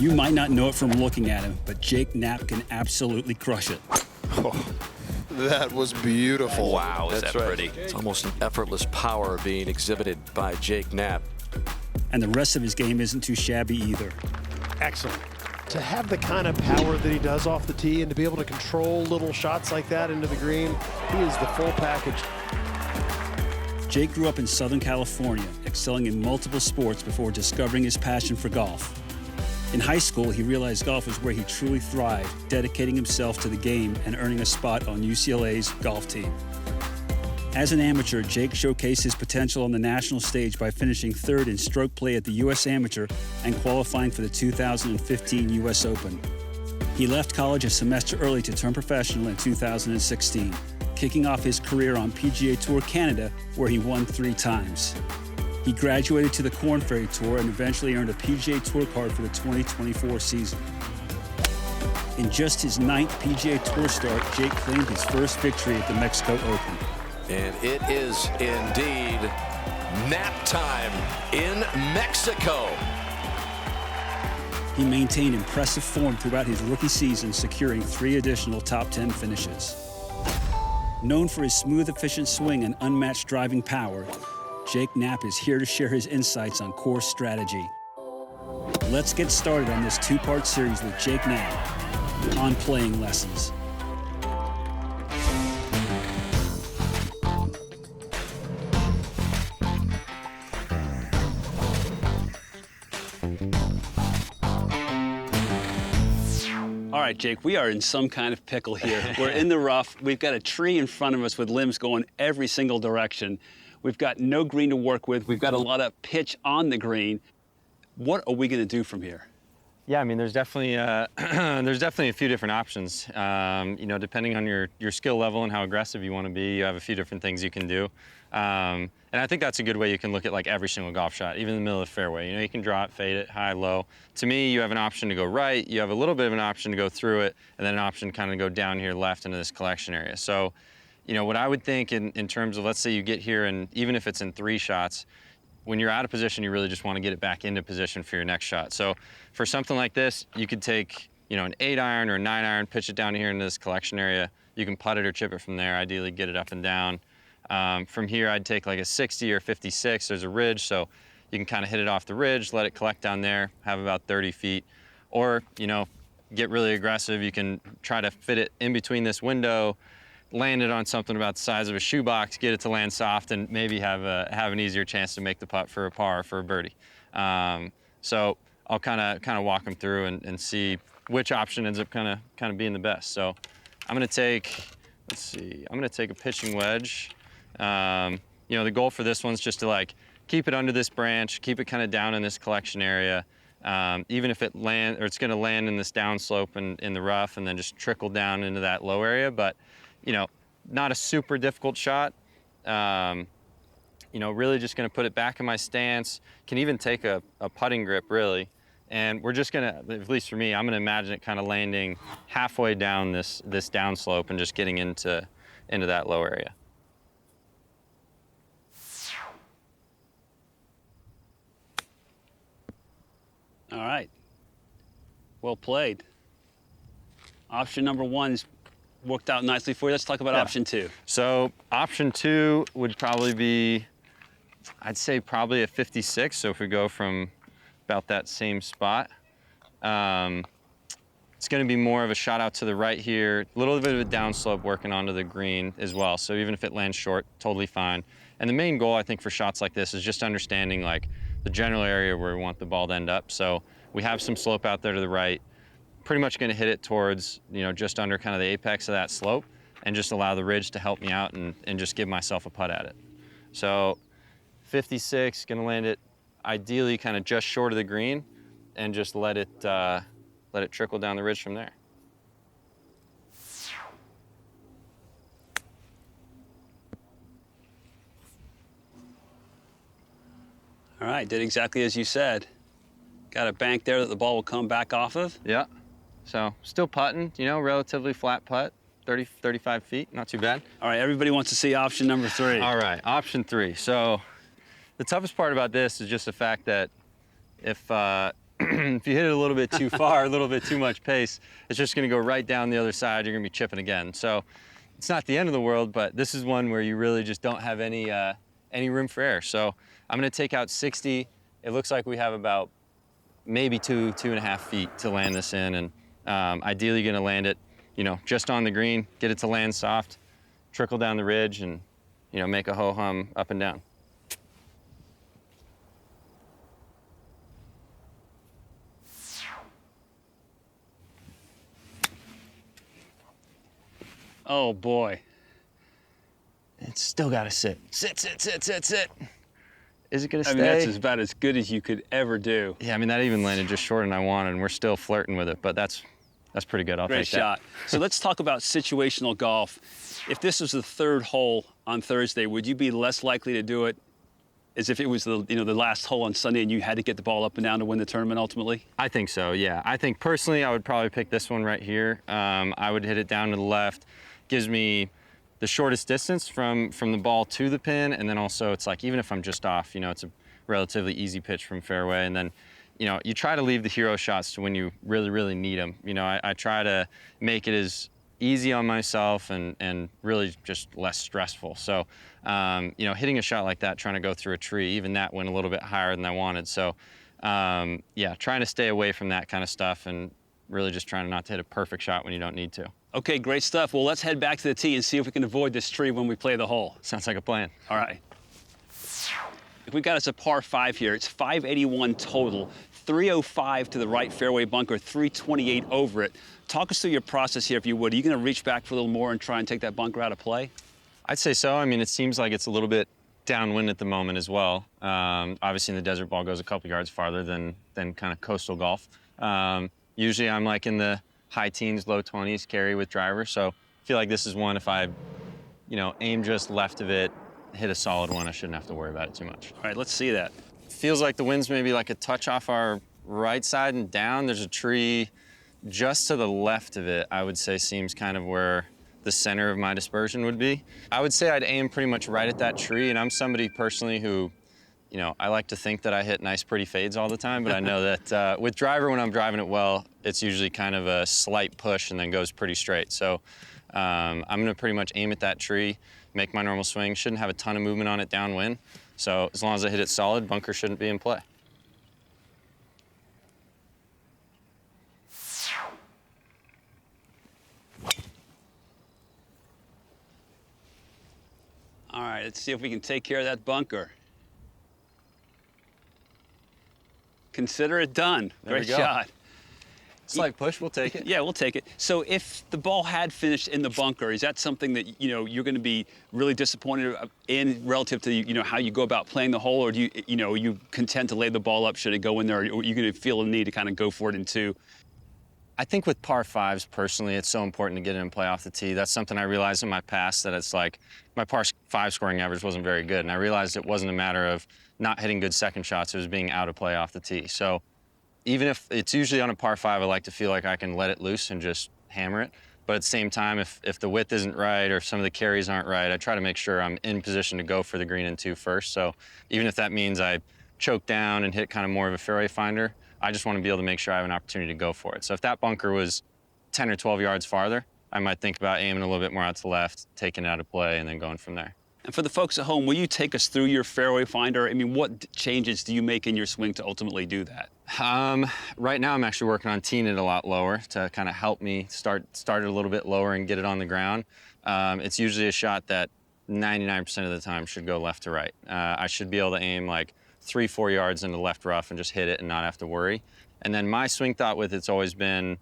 You might not know it from looking at him, but Jake Knapp can absolutely crush it. Oh, that was beautiful. Wow, is that right. pretty? It's almost an effortless power being exhibited by Jake Knapp. And the rest of his game isn't too shabby either. Excellent. To have the kind of power that he does off the tee and to be able to control little shots like that into the green, he is the full package. Jake grew up in Southern California, excelling in multiple sports before discovering his passion for golf. In high school, he realized golf was where he truly thrived, dedicating himself to the game and earning a spot on UCLA's golf team. As an amateur, Jake showcased his potential on the national stage by finishing third in stroke play at the U.S. Amateur and qualifying for the 2015 U.S. Open. He left college a semester early to turn professional in 2016, kicking off his career on PGA Tour Canada, where he won 3 times. He graduated to the Korn Ferry Tour and eventually earned a PGA Tour card for the 2024 season. In just his 9th PGA Tour start, Jake claimed his first victory at the Mexico Open. And it is indeed nap time in Mexico. He maintained impressive form throughout his rookie season, securing 3 additional top 10 finishes. Known for his smooth, efficient swing and unmatched driving power, Jake Knapp is here to share his insights on course strategy. Let's get started on this 2-part series with Jake Knapp on playing lessons. All right, Jake, we are in some kind of pickle here. We're in the rough. We've got a tree in front of us with limbs going every single direction. We've got no green to work with. We've got a lot of pitch on the green. What are we going to do from here? Yeah, I mean, there's definitely a few different options. You know, depending on your skill level and how aggressive you want to be, you have a few different things you can do. And I think that's a good way you can look at like every single golf shot, even in the middle of the fairway. You know, you can draw it, fade it, high, low. To me, you have an option to go right, you have a little bit of an option to go through it, and then an option to kind of go down here left into this collection area. So, you know, what I would think in terms of, let's say you get here and even if it's in 3 shots, when you're out of position, you really just want to get it back into position for your next shot. So for something like this, you could take, you know, an 8-iron or a 9-iron, pitch it down here into this collection area. You can putt it or chip it from there, ideally get it up and down. From here, I'd take like a 60 or 56. There's a ridge, so you can kind of hit it off the ridge, let it collect down there, have about 30 feet. Or, you know, get really aggressive. You can try to fit it in between this window, land it on something about the size of a shoebox, get it to land soft, and maybe have an easier chance to make the putt for a par or for a birdie. So I'll kind of walk them through and see which option ends up kind of being the best. So I'm gonna take, let's see, I'm gonna take a pitching wedge. You know, the goal for this one's just to like keep it under this branch, keep it kind of down in this collection area. Even if it's gonna land in this downslope and in the rough, and then just trickle down into that low area. But you know, not a super difficult shot. You know, really just gonna put it back in my stance. Can even take a putting grip, really. And we're just gonna, at least for me, I'm gonna imagine it kind of landing halfway down this downslope and just getting into that low area. All right. Well played. Option number 1's worked out nicely for you. Let's talk about option 2. So option 2 would probably be, I'd say probably a 56. So if we go from about that same spot, it's gonna be more of a shot out to the right here, a little bit of a downslope working onto the green as well. So even if it lands short, totally fine. And the main goal, I think, for shots like this is just understanding like the general area where we want the ball to end up. So we have some slope out there to the right, pretty much gonna hit it towards, you know, just under kind of the apex of that slope, and just allow the ridge to help me out and just give myself a putt at it. So 56, gonna land it ideally kind of just short of the green, and just let it trickle down the ridge from there. All right, did exactly as you said. Got a bank there that the ball will come back off of. Yeah, so still putting, you know, relatively flat putt, 30, 35 feet, not too bad. All right, everybody wants to see option number 3. All right, option 3. So the toughest part about this is just the fact that if if you hit it a little bit too far, a little bit too much pace, it's just gonna go right down the other side. You're gonna be chipping again. So it's not the end of the world, but this is one where you really just don't have any room for error. So I'm gonna take out 60. It looks like we have about maybe 2.5 feet to land this in, and ideally you're gonna land it, you know, just on the green, get it to land soft, trickle down the ridge, and, you know, make a ho-hum up and down. Oh boy. It's still gotta sit. Sit, sit, sit, sit, sit. Is it gonna stay? I mean, that's about as good as you could ever do. Yeah, I mean, that even landed just shorter than I wanted, and we're still flirting with it, but that's pretty good. I'll Great take shot. So let's talk about situational golf. If this was the third hole on Thursday, would you be less likely to do it as if it was the last hole on Sunday and you had to get the ball up and down to win the tournament ultimately? I think so, yeah. I think personally I would probably pick this one right here. I would hit it down to the left. Gives me the shortest distance from the ball to the pin, and then also it's like, even if I'm just off, you know, it's a relatively easy pitch from fairway. And then, you know, you try to leave the hero shots to when you really, really need them. You know, I try to make it as easy on myself and really just less stressful. So, you know, hitting a shot like that, trying to go through a tree, even that went a little bit higher than I wanted. So, yeah, trying to stay away from that kind of stuff and really just trying not to hit a perfect shot when you don't need to. Okay, great stuff. Well, let's head back to the tee and see if we can avoid this tree when we play the hole. Sounds like a plan. All right. If we got us a par 5 here, it's 581 total, 305 to the right fairway bunker, 328 over it. Talk us through your process here, if you would. Are you going to reach back for a little more and try and take that bunker out of play? I'd say so. I mean, it seems like it's a little bit downwind at the moment as well. Obviously, the desert ball goes a couple yards farther than kind of coastal golf. Usually, I'm like in the high teens, low 20s carry with driver. So I feel like this is one, if I, you know, aim just left of it, hit a solid one, I shouldn't have to worry about it too much. All right, let's see that. Feels like the wind's maybe like a touch off our right side and down. There's a tree just to the left of it, I would say seems kind of where the center of my dispersion would be. I would say I'd aim pretty much right at that tree, and I'm somebody personally who, you know, I like to think that I hit nice, pretty fades all the time, but I know that with driver, when I'm driving it well, it's usually kind of a slight push and then goes pretty straight. So I'm gonna pretty much aim at that tree, make my normal swing. Shouldn't have a ton of movement on it downwind. So as long as I hit it solid, bunker shouldn't be in play. All right, let's see if we can take care of that bunker. Consider it done. There we Great go. shot. Slight push, we'll take it. Yeah, we'll take it. So if the ball had finished in the bunker, is that something that, you know, you're going to be really disappointed in relative to, you know, how you go about playing the hole, or do you know, are you content to lay the ball up should it go in there, or are you going to feel a need to kind of go for it in two? I think with par fives, personally, it's so important to get it in play off the tee. That's something I realized in my past, that it's like my par 5 scoring average wasn't very good, and I realized it wasn't a matter of not hitting good second shots, it was being out of play off the tee. So even if it's usually on a par 5, I like to feel like I can let it loose and just hammer it. But at the same time, if the width isn't right or some of the carries aren't right, I try to make sure I'm in position to go for the green in two first. So even if that means I choke down and hit kind of more of a fairway finder, I just want to be able to make sure I have an opportunity to go for it. So if that bunker was 10 or 12 yards farther, I might think about aiming a little bit more out to the left, taking it out of play, and then going from there. And for the folks at home, will you take us through your fairway finder? I mean, what changes do you make in your swing to ultimately do that? Right now, I'm actually working on teeing it a lot lower to kind of help me start it a little bit lower and get it on the ground. It's usually a shot that 99% of the time should go left to right. I should be able to aim like 3-4 yards into left rough and just hit it and not have to worry. And then my swing thought with it's always been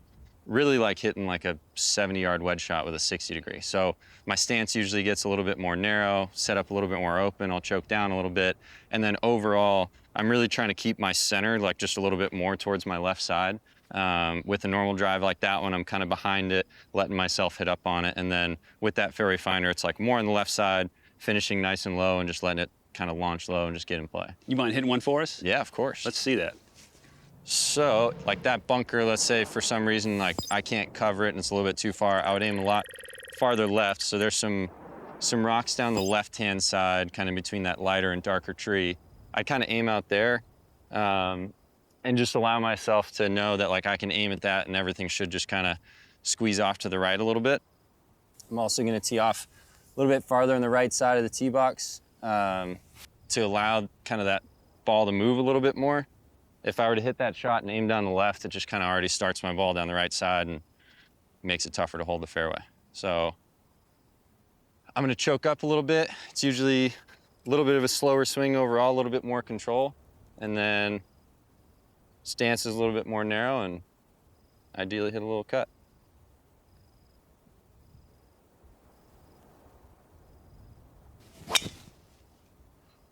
really like hitting like a 70-yard wedge shot with a 60 degree. So my stance usually gets a little bit more narrow, set up a little bit more open, I'll choke down a little bit. And then overall, I'm really trying to keep my center like just a little bit more towards my left side. With a normal drive like that one, I'm kind of behind it, letting myself hit up on it. And then with that fairway finder, it's like more on the left side, finishing nice and low and just letting it kind of launch low and just get in play. You mind hitting one for us? Yeah, of course. Let's see that. So, like that bunker, let's say for some reason, like I can't cover it and it's a little bit too far, I would aim a lot farther left. So there's some rocks down the left-hand side, kind of between that lighter and darker tree. I'd kind of aim out there, and and just allow myself to know that like I can aim at that and everything should just kind of squeeze off to the right a little bit. I'm also going to tee off a little bit farther on the right side of the tee box to allow kind of that ball to move a little bit more. If I were to hit that shot and aim down the left, it just kind of already starts my ball down the right side and makes it tougher to hold the fairway. So I'm going to choke up a little bit. It's usually a little bit of a slower swing overall, a little bit more control, and then stance is a little bit more narrow, and ideally hit a little cut.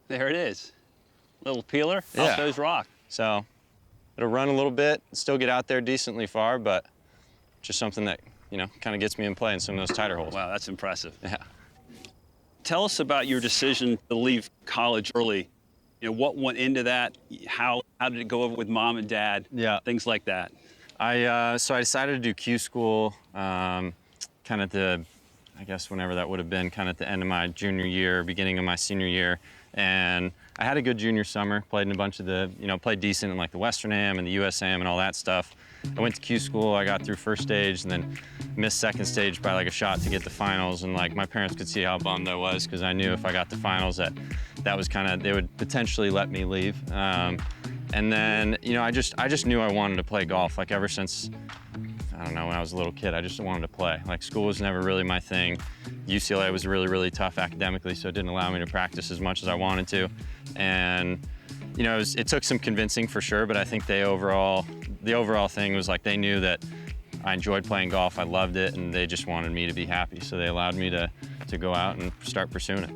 There it is. Little peeler Yeah. off those rocks. So it'll run a little bit, still get out there decently far, but just something that, you know, kind of gets me in play in some of those tighter holes. Wow, that's impressive. Yeah. Tell us about your decision to leave college early. You know, what went into that? How did it go over with mom and dad? Yeah. Things like that. So I decided to do Q school kind of I guess whenever that would have been, kind of at the end of my junior year, beginning of my senior year. And I had a good junior summer, played in a bunch of played decent in like the Western Am and the US Am and all that stuff. I went to Q school, I got through first stage and then missed second stage by like a shot to get the finals. And like my parents could see how bummed I was because I knew if I got the finals that was kind of, they would potentially let me leave. And then, you know, I just knew I wanted to play golf. Like ever since, I don't know, when I was a little kid, I just wanted to play. Like school was never really my thing. UCLA was really, really tough academically, so it didn't allow me to practice as much as I wanted to. And, you know, it took some convincing for sure, but I think the overall thing was like they knew that I enjoyed playing golf, I loved it, and they just wanted me to be happy. So they allowed me to go out and start pursuing it.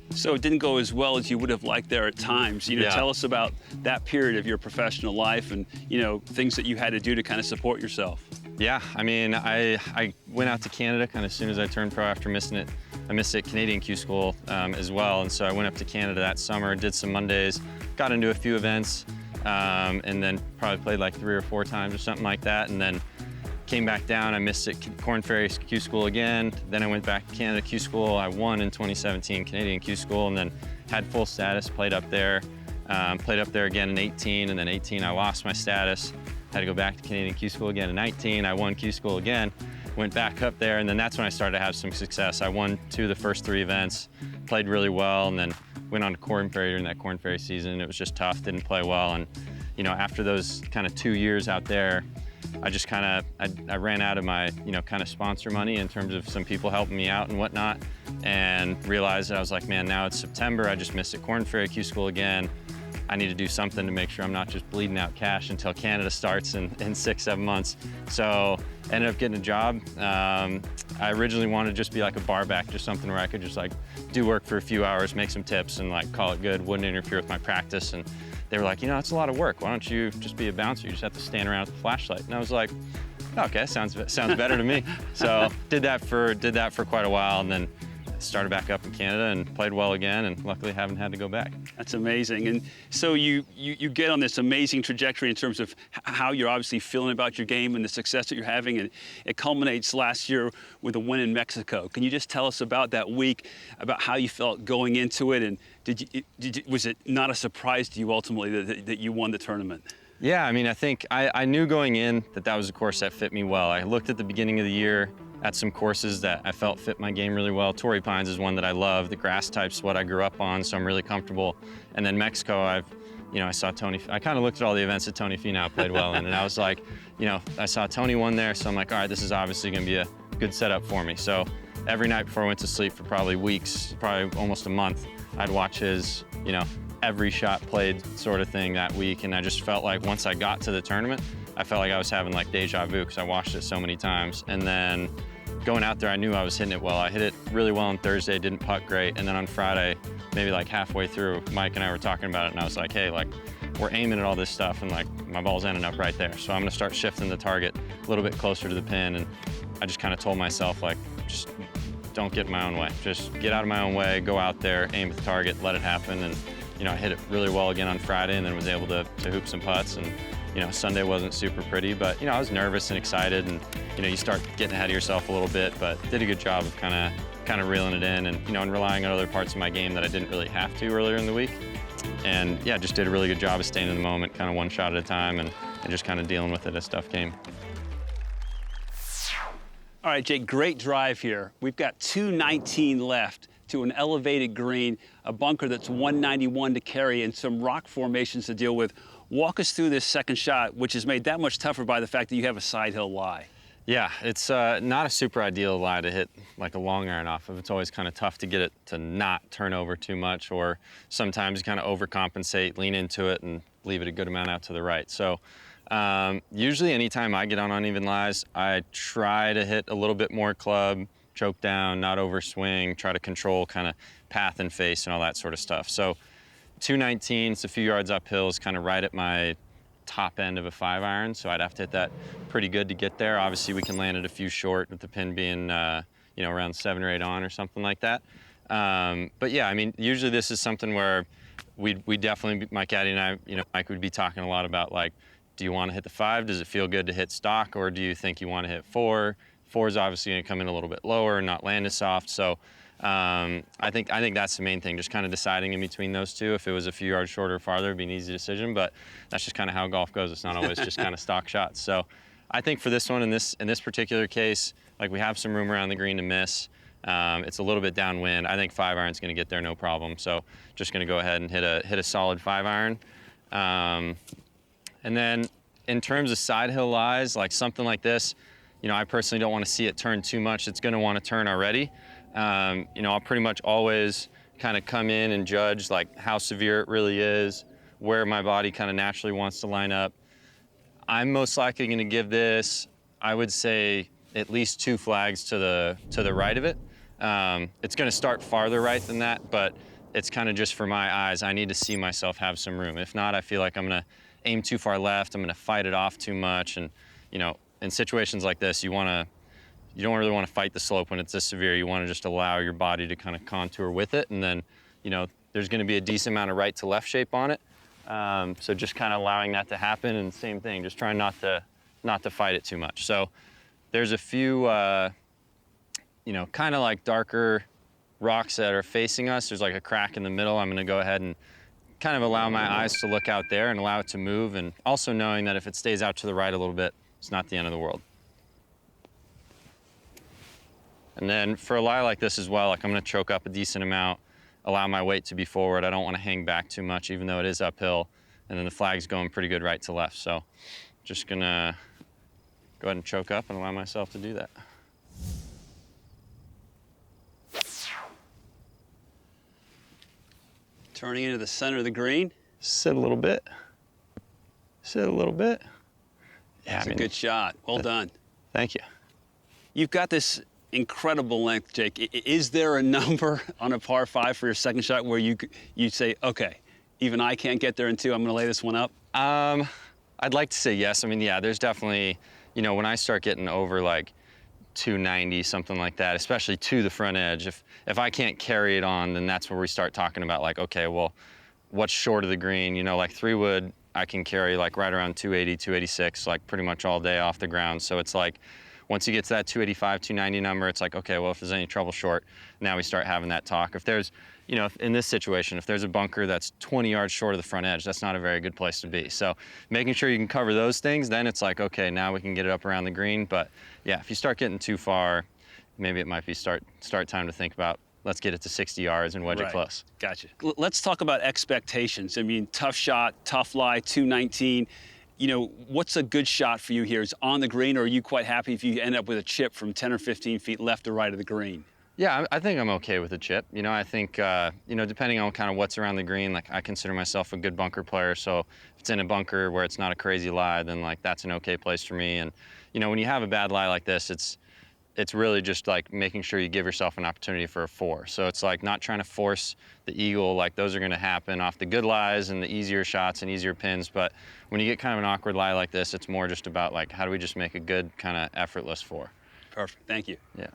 So it didn't go as well as you would have liked there at times. You know, Yeah. Tell us about that period of your professional life and, you know, things that you had to do to kind of support yourself. Yeah, I mean, I went out to Canada kind of as soon as I turned pro after missing it. I missed it at Canadian Q School as well, and so I went up to Canada that summer, did some Mondays, got into a few events, and then probably played like 3 or 4 times or something like that, and then came back down. I missed it Corn Ferry Q School again. Then I went back to Canada Q School. I won in 2017 Canadian Q School, and then had full status, played up there again in 18, and then 18 I lost my status. Had to go back to Canadian Q School again in 19. I won Q School again, went back up there, and then that's when I started to have some success. I won 2 of the first 3 events, played really well, and then went on to Corn Ferry during that Corn Ferry season. It was just tough, didn't play well, and you know, after those kind of 2 years out there, I just kind of, I ran out of my, you know, kind of sponsor money in terms of some people helping me out and whatnot, and realized that I was like, man, now it's September, I just missed it Corn Ferry Q School again. I need to do something to make sure I'm not just bleeding out cash until Canada starts in 6-7 months. So ended up getting a job. I originally wanted to just be like a bar back, just something where I could just like do work for a few hours, make some tips and like call it good, wouldn't interfere with my practice. And they were like, you know, it's a lot of work. Why don't you just be a bouncer? You just have to stand around with the flashlight. And I was like, okay, sounds better to me. So did that for quite a while, and then started back up in Canada and played well again, and luckily haven't had to go back. That's amazing. And so you get on this amazing trajectory in terms of how you're obviously feeling about your game and the success that you're having, and it culminates last year with a win in Mexico. Can you just tell us about that week, about how you felt going into it, and was it not a surprise to you ultimately that you won the tournament? Yeah, I mean, I think I knew going in that was a course that fit me well. I looked at the beginning of the year at some courses that I felt fit my game really well. Torrey Pines is one that I love. The grass type's what I grew up on, so I'm really comfortable. And then Mexico, I saw Tony. I kind of looked at all the events that Tony Finau played well in, and I was like, you know, I saw Tony won there, so I'm like, all right, this is obviously going to be a good setup for me. So every night before I went to sleep for probably weeks, probably almost a month, I'd watch his, you know, every shot played sort of thing that week, and I just felt like once I got to the tournament, I felt like I was having like deja vu because I watched it so many times. And then going out there, I knew I was hitting it well. I hit it really well on Thursday, didn't putt great, and then on Friday, maybe like halfway through, Mike and I were talking about it, and I was like, hey, like, we're aiming at all this stuff, and like, my ball's ending up right there. So I'm gonna start shifting the target a little bit closer to the pin, and I just kind of told myself, like, just don't get in my own way. Just get out of my own way, go out there, aim at the target, let it happen, and you know, I hit it really well again on Friday, and then was able to hoop some putts, and you know, Sunday wasn't super pretty, but you know, I was nervous and excited, and you know, you start getting ahead of yourself a little bit, but did a good job of kind of reeling it in, and you know, and relying on other parts of my game that I didn't really have to earlier in the week. And yeah, just did a really good job of staying in the moment, kind of one shot at a time, and just kind of dealing with it as stuff came. All right, Jake, great drive here. We've got 219 left to an elevated green, a bunker that's 191 to carry, and some rock formations to deal with. Walk us through this second shot, which is made that much tougher by the fact that you have a side hill lie. Yeah, it's not a super ideal lie to hit like a long iron off of. It's always kind of tough to get it to not turn over too much, or sometimes you kind of overcompensate, lean into it, and leave it a good amount out to the right. So usually anytime I get on uneven lies, I try to hit a little bit more club, choke down, not overswing, try to control kind of path and face and all that sort of stuff. So 219, it's a few yards uphill, is kind of right at my top end of a 5-iron, so I'd have to hit that pretty good to get there. Obviously, we can land it a few short with the pin being, you know, around 7 or 8 on or something like that. But yeah, I mean, usually this is something where we definitely, my caddy and I, you know, Mike would be talking a lot about, like, do you want to hit the 5? Does it feel good to hit stock, or do you think you want to hit 4? 4 is obviously going to come in a little bit lower and not land as soft. So I think that's the main thing, just kind of deciding in between those two. If it was a few yards shorter or farther, it'd be an easy decision, but that's just kind of how golf goes. It's not always just kind of stock shots. So I think for this one, in this particular case, like, we have some room around the green to miss. It's a little bit downwind. I think 5-iron's going to get there no problem. So just going to go ahead and hit a solid 5-iron. And then in terms of side hill lies, like something like this, you know, I personally don't want to see it turn too much. It's going to want to turn already. You know, I'll pretty much always kind of come in and judge, like, how severe it really is, where my body kind of naturally wants to line up. I'm most likely going to give this, I would say, at least 2 flags to the right of it. It's going to start farther right than that, but it's kind of just for my eyes. I need to see myself have some room. If not, I feel like I'm going to aim too far left. I'm going to fight it off too much. And, you know, in situations like this, you don't really want to fight the slope when it's this severe. You want to just allow your body to kind of contour with it. And then, you know, there's going to be a decent amount of right to left shape on it. So just kind of allowing that to happen, and same thing, just trying not to fight it too much. So there's a few, you know, kind of like darker rocks that are facing us. There's like a crack in the middle. I'm going to go ahead and kind of allow my eyes to look out there and allow it to move, and also knowing that if it stays out to the right a little bit, it's not the end of the world. And then for a lie like this as well, like, I'm going to choke up a decent amount, allow my weight to be forward. I don't want to hang back too much, even though it is uphill. And then the flag's going pretty good right to left. So just going to go ahead and choke up and allow myself to do that. Turning into the center of the green. Sit a little bit. Sit a little bit. Yeah, That's a good shot. Well done. Thank you. You've got this incredible length, Jake. Is there a number on a par 5 for your second shot where you'd say, okay, even I can't get there in 2, I'm going to lay this one up? I'd like to say yes. I mean, yeah, there's definitely, you know, when I start getting over like 290, something like that, especially to the front edge, if I can't carry it on, then that's where we start talking about, like, okay, well, what's short of the green? You know, like 3-wood, I can carry like right around 280, 286, like pretty much all day off the ground. So it's like, once you get to that 285, 290 number, it's like, okay, well, if there's any trouble short, now we start having that talk. If there's, you know, in this situation, if there's a bunker that's 20 yards short of the front edge, that's not a very good place to be. So making sure you can cover those things, then it's like, okay, now we can get it up around the green. But yeah, if you start getting too far, maybe it might be start time to think about, let's get it to 60 yards and wedge it close. Gotcha. Let's talk about expectations. I mean, tough shot, tough lie, 219. You know, what's a good shot for you here? Is on the green, or are you quite happy if you end up with a chip from 10 or 15 feet left or right of the green? Yeah, I think I'm okay with a chip. You know, I think, you know, depending on kind of what's around the green, like, I consider myself a good bunker player. So if it's in a bunker where it's not a crazy lie, then, like, that's an okay place for me. And, you know, when you have a bad lie like this, it's really just like making sure you give yourself an opportunity for a 4. So it's like not trying to force the eagle, like those are going to happen off the good lies and the easier shots and easier pins. But when you get kind of an awkward lie like this, it's more just about, like, how do we just make a good kind of effortless 4? Perfect. Thank you. Yeah.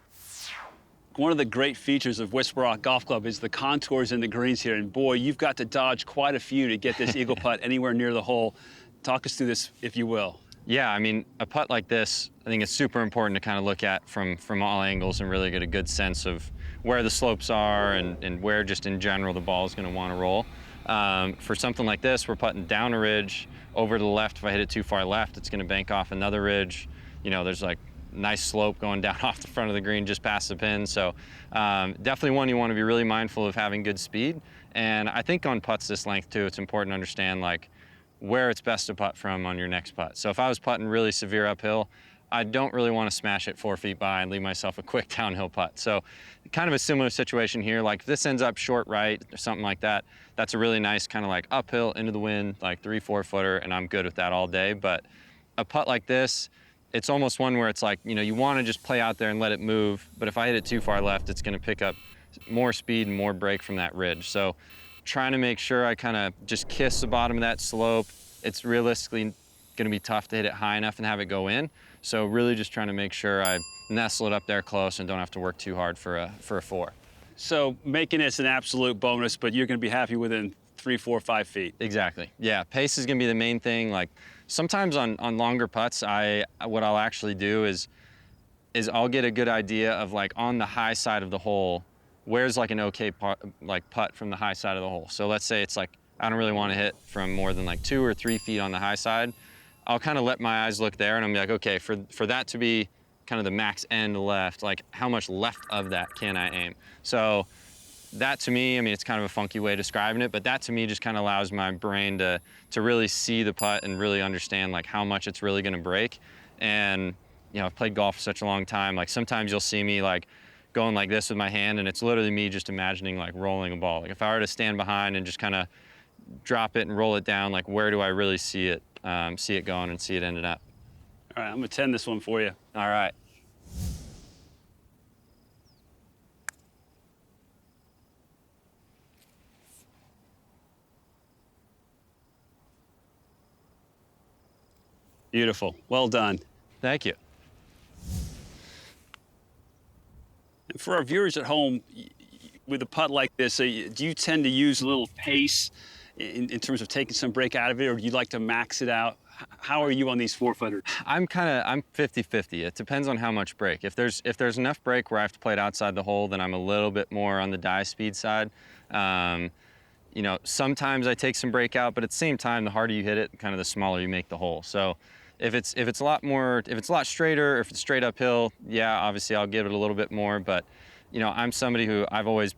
One of the great features of Whisper Rock Golf Club is the contours in the greens here. And boy, you've got to dodge quite a few to get this eagle putt anywhere near the hole. Talk us through this, if you will. Yeah, I mean, a putt like this, I think it's super important to kind of look at from all angles and really get a good sense of where the slopes are and where just in general the ball is going to want to roll. For something like this, we're putting down a ridge, over to the left. If I hit it too far left, it's gonna bank off another ridge. You know, there's like nice slope going down off the front of the green just past the pin. So definitely one you want to be really mindful of having good speed. And I think on putts this length too, it's important to understand like where it's best to putt from on your next putt. So if I was putting really severe uphill, I don't really want to smash it 4 feet by and leave myself a quick downhill putt. So kind of a similar situation here. Like if this ends up short right or something like that, that's a really nice kind of like uphill into the wind, like 3-4 footer, and I'm good with that all day. But a putt like this, it's almost one where it's like, you know, you want to just play out there and let it move. But if I hit it too far left, it's going to pick up more speed and more break from that ridge. So trying to make sure I kind of just kiss the bottom of that slope. It's realistically going to be tough to hit it high enough and have it go in. So really just trying to make sure I nestle it up there close and don't have to work too hard for a 4. So making this an absolute bonus, but you're going to be happy within 3, 4, 5 feet. Exactly. Yeah, pace is going to be the main thing. Like sometimes on longer putts, what I'll actually do is I'll get a good idea of like on the high side of the hole, where's like an okay putt from the high side of the hole. So let's say it's like I don't really want to hit from more than like 2 or 3 feet on the high side. I'll kind of let my eyes look there and I'm like, okay, for that to be kind of the max end left, like how much left of that can I aim? So that to me, I mean, it's kind of a funky way of describing it, but that to me just kind of allows my brain to really see the putt and really understand like how much it's really gonna break. And, you know, I've played golf for such a long time. Like sometimes you'll see me like going like this with my hand and it's literally me just imagining like rolling a ball. Like if I were to stand behind and just kind of drop it and roll it down, like where do I really see it going and see it ended up? All right, I'm gonna 10 this one for you. All right. Beautiful, well done. Thank you. And for our viewers at home, with a putt like this, do you tend to use a little pace in terms of taking some break out of it, or do you like to max it out? How are you on these 4-footers? I'm 50-50. It depends on how much break. If there's enough break where I have to play it outside the hole, then I'm a little bit more on the die speed side. You know, sometimes I take some break out, but at the same time, the harder you hit it, kind of the smaller you make the hole. So if it's a lot straighter, if it's straight uphill, yeah, obviously I'll give it a little bit more. But you know, I'm somebody who I've always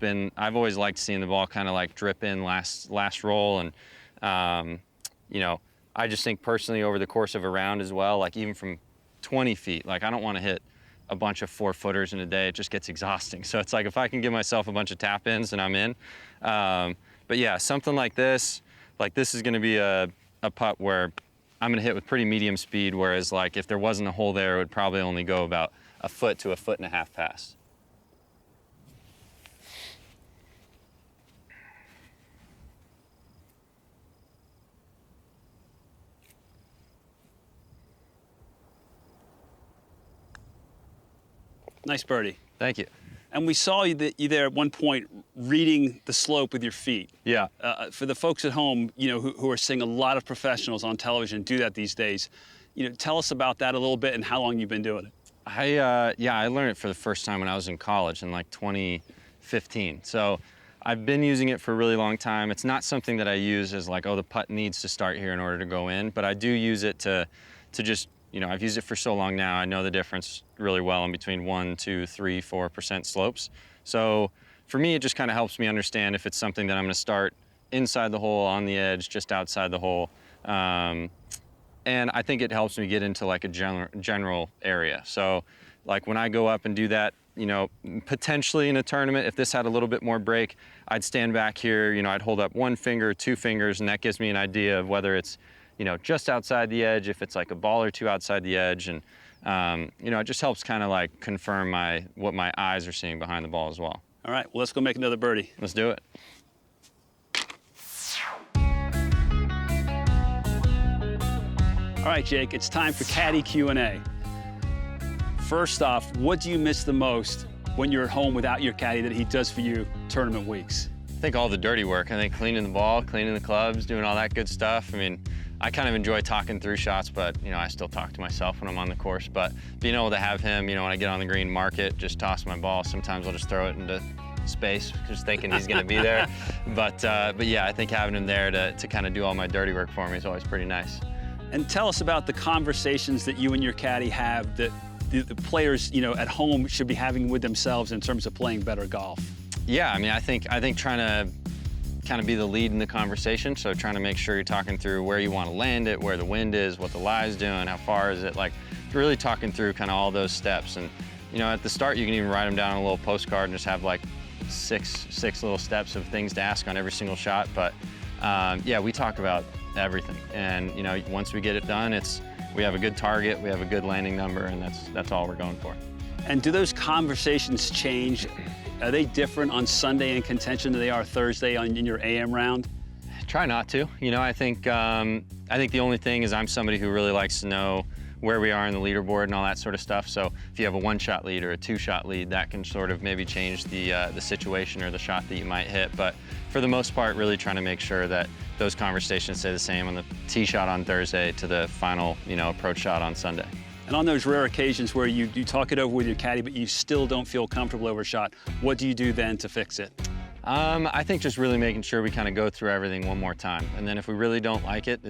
liked seeing the ball kind of like drip in last roll, and you know, I just think personally over the course of a round as well, like even from 20 feet, like I don't want to hit a bunch of 4-footers in a day. It just gets exhausting. So it's like if I can give myself a bunch of tap ins, then I'm in. But yeah, something like this is going to be a putt where I'm going to hit with pretty medium speed, whereas like if there wasn't a hole there, it would probably only go about 1 foot to 1.5 foot past. Nice birdie. Thank you. And we saw you there at one point reading the slope with your feet. Yeah. For the folks at home, you know, who are seeing a lot of professionals on television do that these days, you know, tell us about that a little bit and how long you've been doing it. I learned it for the first time when I was in college in like 2015. So I've been using it for a really long time. It's not something that I use as like, oh, the putt needs to start here in order to go in, but I do use it to just, you know, I've used it for so long now, I know the difference really well in between 1, 2, 3, 4% slopes. So for me, it just kind of helps me understand if it's something that I'm going to start inside the hole, on the edge, just outside the hole. And I think it helps me get into like a general area. So like when I go up and do that, you know, potentially in a tournament, if this had a little bit more break, I'd stand back here, you know, I'd hold up 1 finger, 2 fingers, and that gives me an idea of whether it's, you know, just outside the edge, if it's like a ball or 2 outside the edge. And, you know, it just helps kind of like confirm what my eyes are seeing behind the ball as well. All right, well, let's go make another birdie. Let's do it. All right, Jake, it's time for Caddy Q&A. First off, what do you miss the most when you're at home without your caddy that he does for you tournament weeks? I think all the dirty work. I think cleaning the ball, cleaning the clubs, doing all that good stuff. I mean, I kind of enjoy talking through shots, but, you know, I still talk to myself when I'm on the course. But being able to have him, you know, when I get on the green, mark it, just toss my ball. Sometimes I'll just throw it into space, just thinking he's going to be there. But yeah, I think having him there to kind of do all my dirty work for me is always pretty nice. And tell us about the conversations that you and your caddy have that the players, at home should be having with themselves in terms of playing better golf. Yeah, I mean, I think trying to kind of be the lead in the conversation. So trying to make sure you're talking through where you want to land it, where the wind is, what the lie's doing, how far is it, like really talking through kind of all those steps. And at the start, you can even write them down on a little postcard and just have like six little steps of things to ask on every single shot. But yeah, we talk about everything. And once we get it done, we have a good target, we have a good landing number, and that's all we're going for. And do those conversations change? Are they different on Sunday in contention than they are Thursday in your AM round? Try not to. I think the only thing is I'm somebody who really likes to know where we are in the leaderboard and all that sort of stuff. So if you have a 1-shot lead or a 2-shot lead, that can sort of maybe change the situation or the shot that you might hit. But for the most part, really trying to make sure that those conversations stay the same on the tee shot on Thursday to the final, approach shot on Sunday. And on those rare occasions where you talk it over with your caddy, but you still don't feel comfortable over a shot, what do you do then to fix it? I think just really making sure we kind of go through everything one more time. And then if we really don't like it,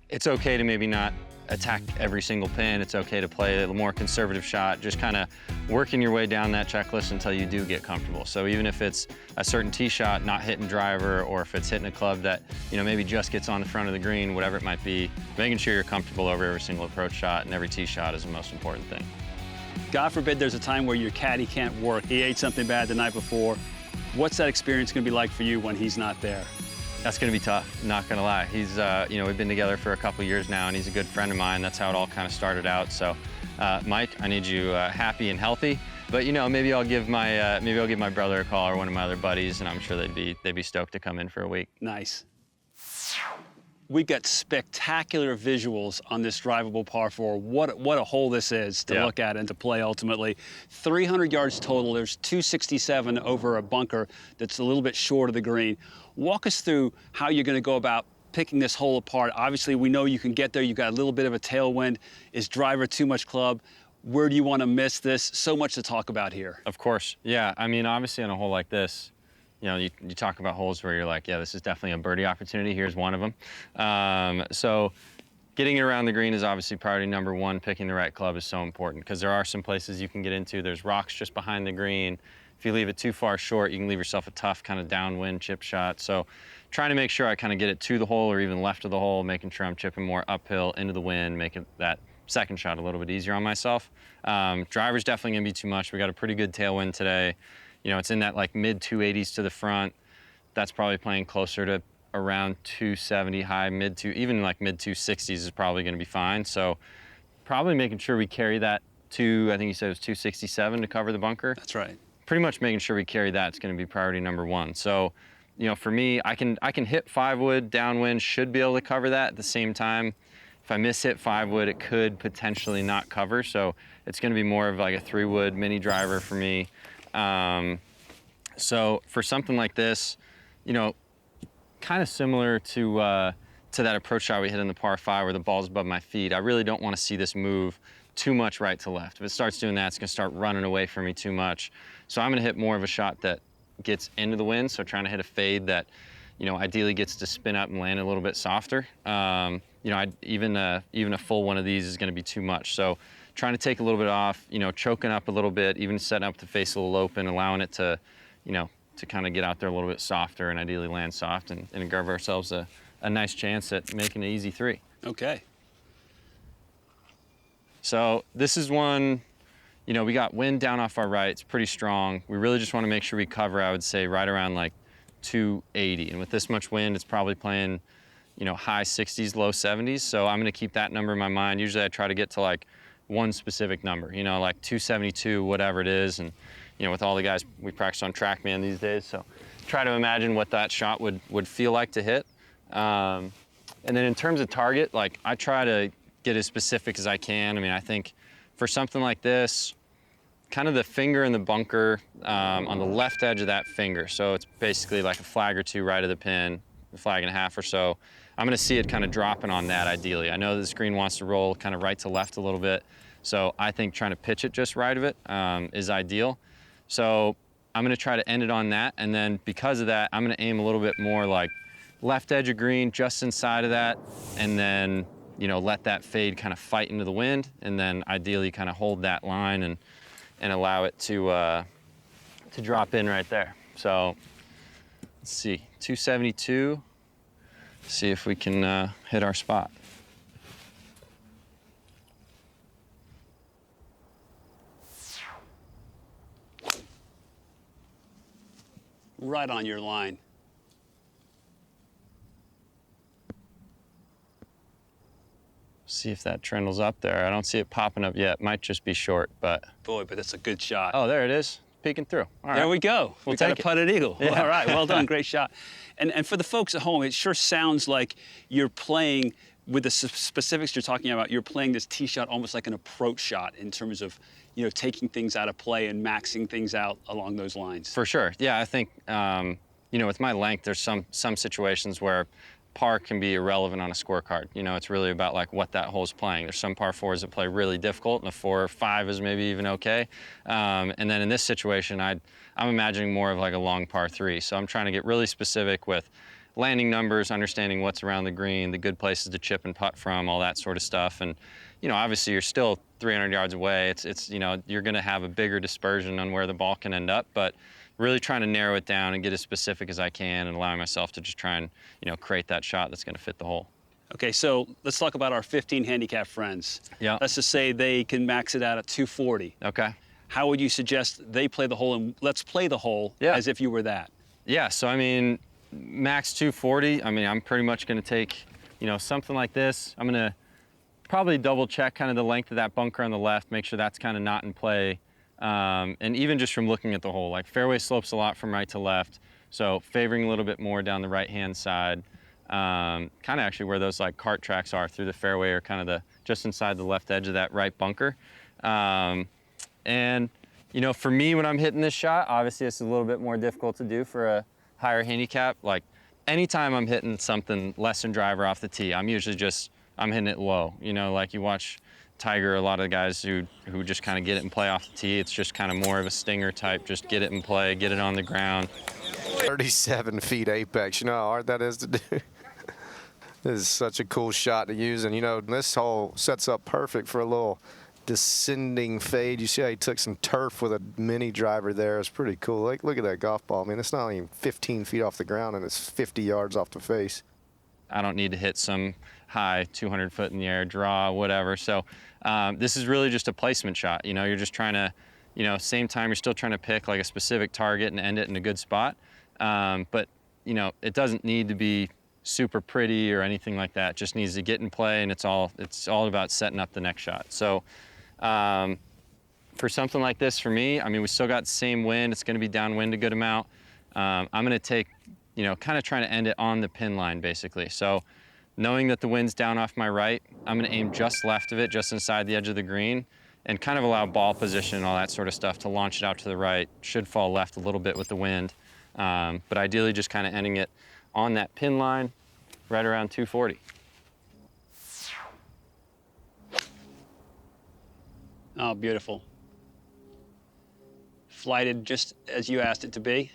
it's okay to maybe not attack every single pin. It's okay to play a more conservative shot, just kind of working your way down that checklist until you do get comfortable. So even if it's a certain tee shot not hitting driver, or if it's hitting a club that maybe just gets on the front of the green, whatever it might be, making sure you're comfortable over every single approach shot and every tee shot is the most important thing. God forbid there's a time where your caddy can't work. He ate something bad the night before. What's that experience going to be like for you when he's not there? That's going to be tough, not going to lie. He's, we've been together for a couple years now, and he's a good friend of mine. That's how it all kind of started out. So, Mike, I need you happy and healthy. But maybe I'll give my brother a call or one of my other buddies, and I'm sure they'd be stoked to come in for a week. Nice. We've got spectacular visuals on this drivable par 4. What a hole this is to look at and to play ultimately. 300 yards total. There's 267 over a bunker that's a little bit short of the green. Walk us through how you're going to go about picking this hole apart. Obviously, we know you can get there. You've got a little bit of a tailwind. Is driver too much club? Where do you want to miss this? So much to talk about here. Of course. Yeah. I mean, obviously on a hole like this, you talk about holes where you're like, yeah, this is definitely a birdie opportunity. Here's one of them. So getting it around the green is obviously priority number one. Picking the right club is so important because there are some places you can get into. There's rocks just behind the green. If you leave it too far short, you can leave yourself a tough kind of downwind chip shot. So trying to make sure I kind of get it to the hole or even left of the hole, making sure I'm chipping more uphill into the wind, making that second shot a little bit easier on myself. Driver's definitely gonna be too much. We got a pretty good tailwind today. It's in that like mid 280s to the front. That's probably playing closer to around 270 high, even like mid 260s is probably gonna be fine. So probably making sure we carry that to, I think you said it was 267 to cover the bunker. That's right. Pretty much making sure we carry that is gonna be priority number one. So, for me, I can hit 5-wood, downwind, should be able to cover that. At the same time, if I miss hit 5-wood, it could potentially not cover. So it's gonna be more of like a 3-wood mini driver for me. So for something like this, kind of similar to that approach shot we hit in the par 5 where the ball's above my feet, I really don't want to see this move too much right to left. If it starts doing that, it's gonna start running away from me too much. So I'm gonna hit more of a shot that gets into the wind. So trying to hit a fade that, ideally gets to spin up and land a little bit softer. Even a full one of these is gonna be too much. So trying to take a little bit off, choking up a little bit, even setting up the face a little open, allowing it to, to kind of get out there a little bit softer and ideally land soft and give ourselves a nice chance at making an easy 3. Okay. So this is one, we got wind down off our right. It's pretty strong. We really just want to make sure we cover, I would say, right around like 280. And with this much wind, it's probably playing, high 60s, low 70s. So I'm going to keep that number in my mind. Usually I try to get to like one specific number, like 272, whatever it is. And, with all the guys we practice on TrackMan these days. So try to imagine what that shot would feel like to hit. And then in terms of target, like I try to get as specific as I can. I mean, I think for something like this, kind of the finger in the bunker on the left edge of that finger. So it's basically like a flag or two right of the pin, a flag and a half or so. I'm gonna see it kind of dropping on that ideally. I know the screen wants to roll kind of right to left a little bit. So I think trying to pitch it just right of it is ideal. So I'm gonna try to end it on that, and then because of that, I'm gonna aim a little bit more like left edge of green, just inside of that, and then, you know, let that fade kind of fight into the wind, and then ideally kind of hold that line and allow it to drop in right there. So let's see, 272. See if we can hit our spot. Right on your line. See if that trundles up there. I don't see it popping up yet. Might just be short, but. Boy, but that's a good shot. Oh, there it is, peeking through. All right. There we go. We'll We got a take it. putted eagle. Yeah. All right, well done, great shot. And for the folks at home, it sure sounds like you're playing, with the specifics you're talking about, you're playing this tee shot almost like an approach shot in terms of, you know, taking things out of play and maxing things out along those lines. For sure. Yeah, I think, you know, with my length, there's some situations where par can be irrelevant on a scorecard. You know, it's really about like what that hole's playing. There's some par fours that play really difficult, and a 4 or 5 is maybe even okay. And then in this situation, I'm imagining more of like a long par 3. So I'm trying to get really specific with landing numbers, understanding what's around the green, the good places to chip and putt from, all that sort of stuff. And, you know, obviously you're still 300 yards away. It's you know, you're gonna have a bigger dispersion on where the ball can end up, but really trying to narrow it down and get as specific as I can, and allowing myself to just try and, you know, create that shot that's gonna fit the hole. Okay, so let's talk about our 15 handicap friends. Yeah. Let's just say they can max it out at 240. Okay. How would you suggest they play the hole, and let's play the hole Yeah. as if you were that? Yeah, so I mean, max 240, I mean, I'm pretty much gonna take, you know, something like this. I'm gonna probably double check kind of the length of that bunker on the left, make sure that's kind of not in play. And even just from looking at the hole, like fairway slopes a lot from right to left, so favoring a little bit more down the right-hand side. Kind of actually where those like cart tracks are through the fairway, are kind of just inside the left edge of that right bunker. And, you know, for me, when I'm hitting this shot, obviously it's a little bit more difficult to do for a higher handicap. Like anytime I'm hitting something less than driver off the tee, I'm hitting it low. You know, like you watch Tiger, a lot of the guys who just kind of get it and play off the tee, it's just kind of more of a stinger type, just get it and play, get it on the ground. 37 feet apex. You know how hard that is to do? This is such a cool shot to use. And, you know, this hole sets up perfect for a little descending fade. You see how he took some turf with a mini driver there. It's pretty cool. Like, look at that golf ball. I mean, it's not even 15 feet off the ground, and it's 50 yards off the face. I don't need to hit some high 200 foot in the air draw, whatever. So this is really just a placement shot. You know, you're just trying to, you know, same time you're still trying to pick like a specific target and end it in a good spot. But, you know, it doesn't need to be super pretty or anything like that. It just needs to get in play, and it's all about setting up the next shot. So for something like this, for me, I mean, we still got the same wind. It's going to be downwind a good amount. I'm going to take, you know, kind of trying to end it on the pin line, basically. So knowing that the wind's down off my right, I'm going to aim just left of it, just inside the edge of the green, and kind of allow ball position and all that sort of stuff to launch it out to the right. Should fall left a little bit with the wind, but ideally just kind of ending it on that pin line, right around 240. Oh, beautiful. Flighted just as you asked it to be.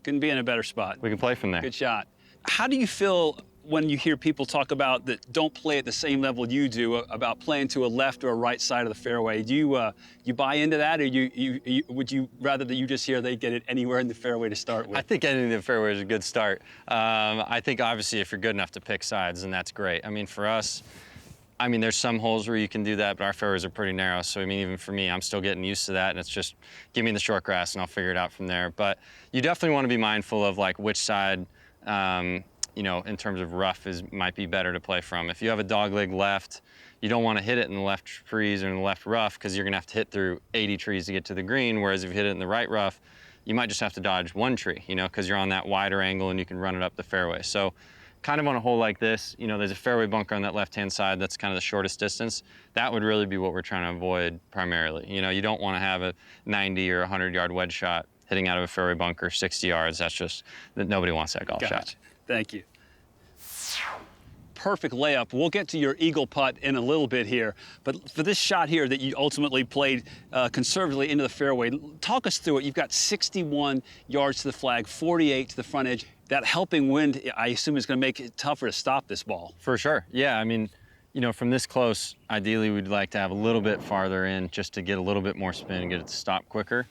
Couldn't be in a better spot. We can play from there. Good shot. How do you feel when you hear people talk about that don't play at the same level you do, about playing to a left or a right side of the fairway? Do you buy into that, or would you rather that you just hear they get it anywhere in the fairway to start with? I think ending the fairway is a good start. I think obviously if you're good enough to pick sides, then that's great. I mean, for us, I mean, there's some holes where you can do that, but our fairways are pretty narrow. So, I mean, even for me, I'm still getting used to that, and it's just give me the short grass and I'll figure it out from there. But you definitely want to be mindful of like which side, you know, in terms of rough might be better to play from. If you have a dogleg left, you don't want to hit it in the left trees or in the left rough, because you're going to have to hit through 80 trees to get to the green. Whereas if you hit it in the right rough, you might just have to dodge one tree, you know, because you're on that wider angle and you can run it up the fairway. So kind of on a hole like this, you know, there's a fairway bunker on that left-hand side. That's kind of the shortest distance. That would really be what we're trying to avoid primarily. You know, you don't want to have a 90 or 100-yard wedge shot hitting out of a fairway bunker 60 yards. That's just, nobody wants that golf shot. Thank you. perfect layup. We'll get to your eagle putt in a little bit here, but for this shot here that you ultimately played conservatively into the fairway, talk us through it. You've got 61 yards to the flag, 48 to the front edge. That helping wind, I assume, is going to make it tougher to stop this ball. For sure. Yeah, I mean, you know, from this close, ideally we'd like to have a little bit farther in just to get a little bit more spin and get it to stop quicker.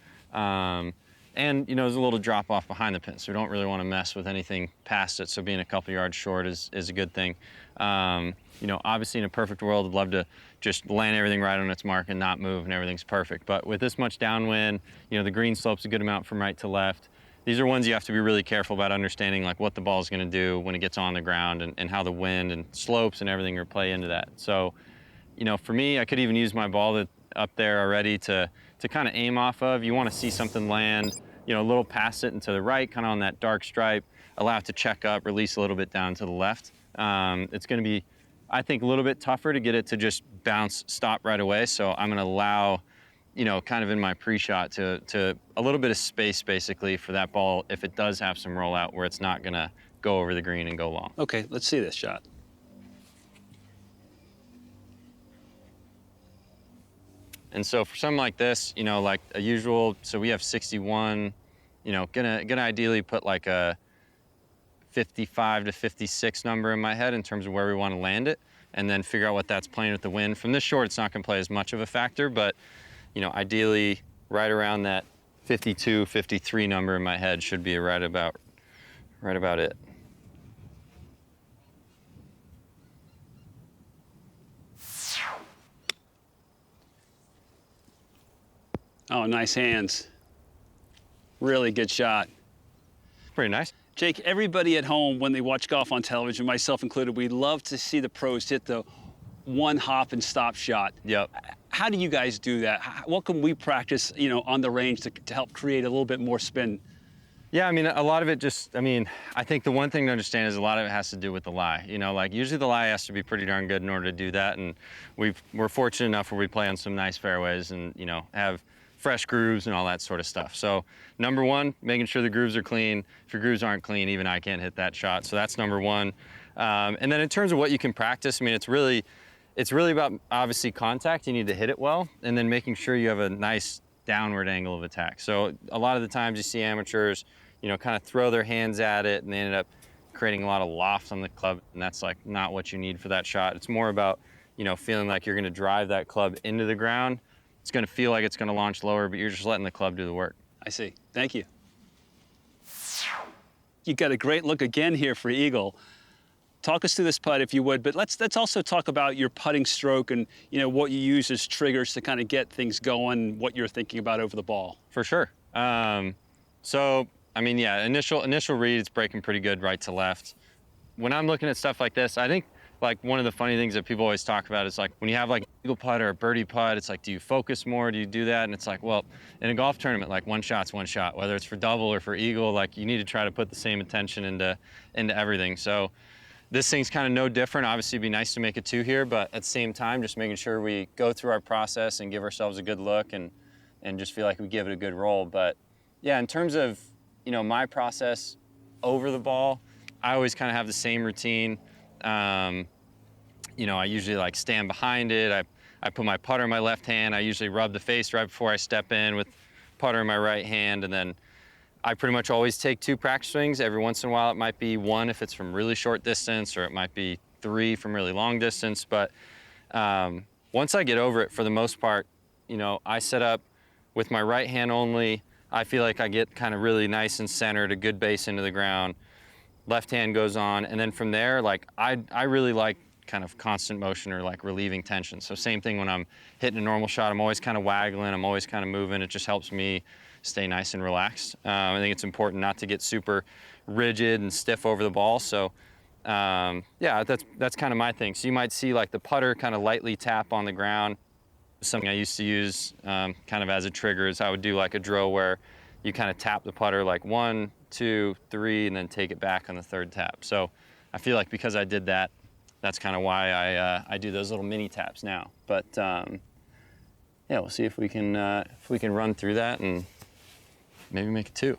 And, you know, there's a little drop off behind the pin, so we don't really want to mess with anything past it, so being a couple yards short is a good thing. You know, obviously in a perfect world, I'd love to just land everything right on its mark and not move and everything's perfect. But with this much downwind, you know, the green slope's a good amount from right to left. These are ones you have to be really careful about understanding, like what the ball is going to do when it gets on the ground and how the wind and slopes and everything play into that. So, you know, for me, I could even use my ball up there already to kind of aim off of. You want to see something land, you know, a little past it and to the right, kind of on that dark stripe, allow it to check up, release a little bit down to the left. It's going to be, I think, a little bit tougher to get it to just bounce, stop right away. So I'm going to allow, you know, kind of in my pre-shot to a little bit of space basically for that ball if it does have some rollout where it's not going to go over the green and go long. Okay, let's see this shot. And so for something like this, you know, like a usual, so we have 61, you know, gonna ideally put like a 55 to 56 number in my head in terms of where we want to land it, and then figure out what that's playing with the wind. From this short, it's not gonna play as much of a factor, but, you know, ideally right around that 52, 53 number in my head should be right about it. Oh, nice hands. Really good shot. Pretty nice. Jake, everybody at home, when they watch golf on television, myself included, we love to see the pros hit the one hop and stop shot. Yep. How do you guys do that? What can we practice, you know, on the range to help create a little bit more spin? Yeah, I mean, a lot of it just, I mean, I think the one thing to understand is a lot of it has to do with the lie. You know, like usually the lie has to be pretty darn good in order to do that. And we're fortunate enough where we play on some nice fairways and, you know, have fresh grooves and all that sort of stuff. So number one, making sure the grooves are clean. If your grooves aren't clean, even I can't hit that shot. So that's number one. And then in terms of what you can practice, I mean, it's really about obviously contact. You need to hit it well, and then making sure you have a nice downward angle of attack. So a lot of the times you see amateurs, you know, kind of throw their hands at it and they ended up creating a lot of loft on the club, and that's like not what you need for that shot. It's more about, you know, feeling like you're going to drive that club into the ground. It's going to feel like it's going to launch lower, but you're just letting the club do the work. I see. Thank you. You got a great look again here for eagle. Talk us through this putt if you would, but let's also talk about your putting stroke and, you know, what you use as triggers to kind of get things going, what you're thinking about over the ball. For sure. So, I mean, yeah, initial read, it's breaking pretty good right to left. When I'm looking at stuff like this, I think like one of the funny things that people always talk about is like when you have like eagle putt or a birdie putt, it's like, do you focus more? Do you do that? And it's like, well, in a golf tournament, like one shot's one shot, whether it's for double or for eagle, like you need to try to put the same attention into everything. So this thing's kind of no different. Obviously it'd be nice to make a two here, but at the same time, just making sure we go through our process and give ourselves a good look and just feel like we give it a good roll. But yeah, in terms of, you know, my process over the ball, I always kind of have the same routine. You know, I usually like stand behind it. I put my putter in my left hand. I usually rub the face right before I step in with putter in my right hand. And then I pretty much always take 2 practice swings. Every once in a while, it might be 1 if it's from really short distance, or it might be 3 from really long distance. But once I get over it, for the most part, you know, I set up with my right hand only. I feel like I get kind of really nice and centered, a good base into the ground. Left hand goes on, and then from there, like I really like kind of constant motion or like relieving tension. So same thing when I'm hitting a normal shot, I'm always kind of waggling, I'm always kind of moving. It just helps me stay nice and relaxed. I think it's important not to get super rigid and stiff over the ball. So yeah, that's kind of my thing. So you might see like the putter kind of lightly tap on the ground. Something I used to use kind of as a trigger is I would do like a drill where you kind of tap the putter like 1, 2, 3, and then take it back on the 3rd tap. So I feel like because I did that, that's kind of why I do those little mini taps now. But yeah, we'll see if we can run through that and maybe make it 2.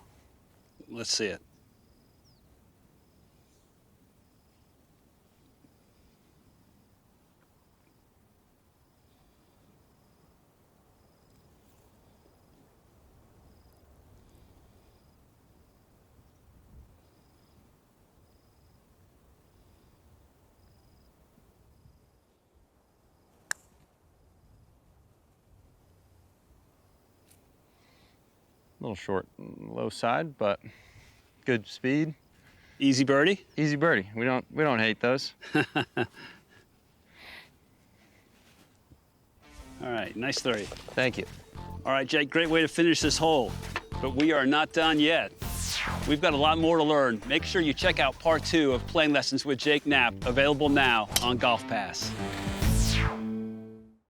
Let's see it. A little short, low side, but good speed. Easy birdie? Easy birdie. We don't hate those. All right, nice 30. Thank you. All right, Jake, great way to finish this hole, but we are not done yet. We've got a lot more to learn. Make sure you check out part 2 of Playing Lessons with Jake Knapp, available now on GolfPass.